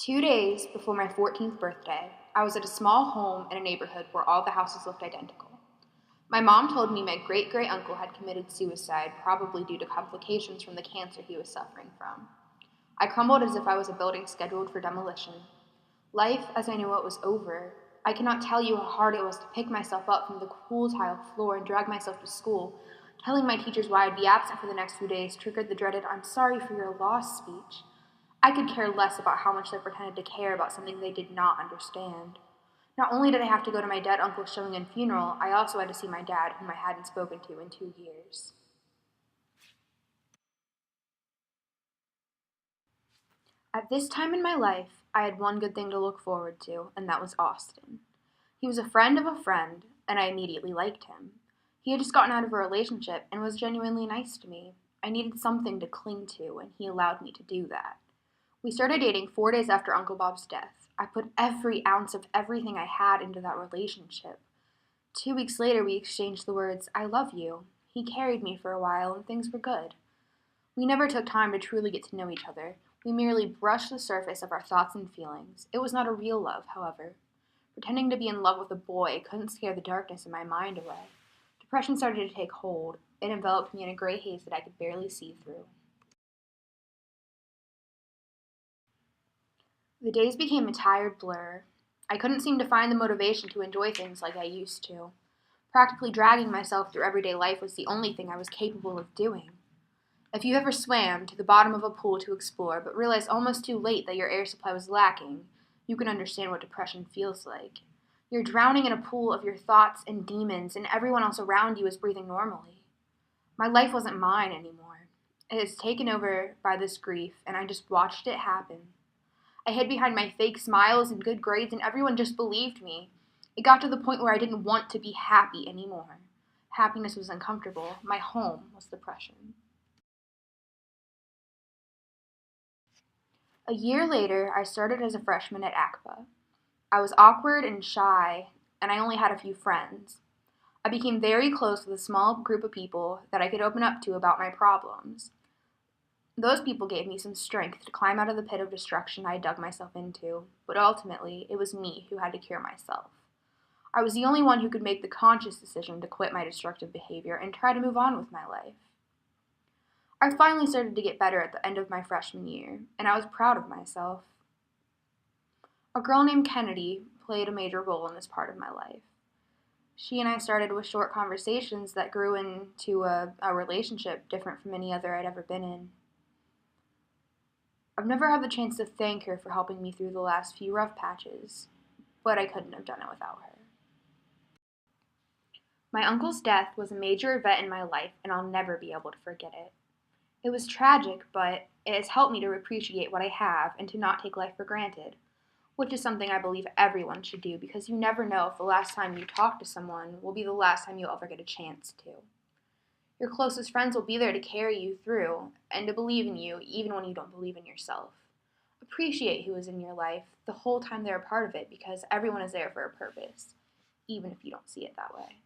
2 days before my 14th birthday, I was at a small home in a neighborhood where all the houses looked identical. My mom told me my great-great uncle had committed suicide, probably due to complications from the cancer he was suffering from. I crumbled as if I was a building scheduled for demolition. Life, as I knew it, was over. I cannot tell you how hard it was to pick myself up from the cool tile floor and drag myself to school. Telling my teachers why I'd be absent for the next few days triggered the dreaded "I'm sorry for your loss" speech. I could care less about how much they pretended to care about something they did not understand. Not only did I have to go to my dead uncle's showing and funeral, I also had to see my dad, whom I hadn't spoken to in 2 years. At this time in my life, I had one good thing to look forward to, and that was Austin. He was a friend of a friend, and I immediately liked him. He had just gotten out of a relationship and was genuinely nice to me. I needed something to cling to, and he allowed me to do that. We started dating 4 days after Uncle Bob's death. I put every ounce of everything I had into that relationship. 2 weeks later, we exchanged the words, "I love you." He carried me for a while, and things were good. We never took time to truly get to know each other. We merely brushed the surface of our thoughts and feelings. It was not a real love, however. Pretending to be in love with a boy couldn't scare the darkness in my mind away. Depression started to take hold. It enveloped me in a gray haze that I could barely see through. The days became a tired blur. I couldn't seem to find the motivation to enjoy things like I used to. Practically dragging myself through everyday life was the only thing I was capable of doing. If you ever swam to the bottom of a pool to explore, but realized almost too late that your air supply was lacking, you can understand what depression feels like. You're drowning in a pool of your thoughts and demons, and everyone else around you is breathing normally. My life wasn't mine anymore. It is taken over by this grief, and I just watched it happen. I hid behind my fake smiles and good grades, and everyone just believed me. It got to the point where I didn't want to be happy anymore. Happiness was uncomfortable. My home was depression. A year later, I started as a freshman at ACPA. I was awkward and shy, and I only had a few friends. I became very close with a small group of people that I could open up to about my problems. Those people gave me some strength to climb out of the pit of destruction I had dug myself into, but ultimately, it was me who had to cure myself. I was the only one who could make the conscious decision to quit my destructive behavior and try to move on with my life. I finally started to get better at the end of my freshman year, and I was proud of myself. A girl named Kennedy played a major role in this part of my life. She and I started with short conversations that grew into a relationship different from any other I'd ever been in. I've never had the chance to thank her for helping me through the last few rough patches, but I couldn't have done it without her. My uncle's death was a major event in my life, and I'll never be able to forget it. It was tragic, but it has helped me to appreciate what I have and to not take life for granted, which is something I believe everyone should do because you never know if the last time you talk to someone will be the last time you'll ever get a chance to. Your closest friends will be there to carry you through and to believe in you even when you don't believe in yourself. Appreciate who is in your life the whole time they're a part of it because everyone is there for a purpose, even if you don't see it that way.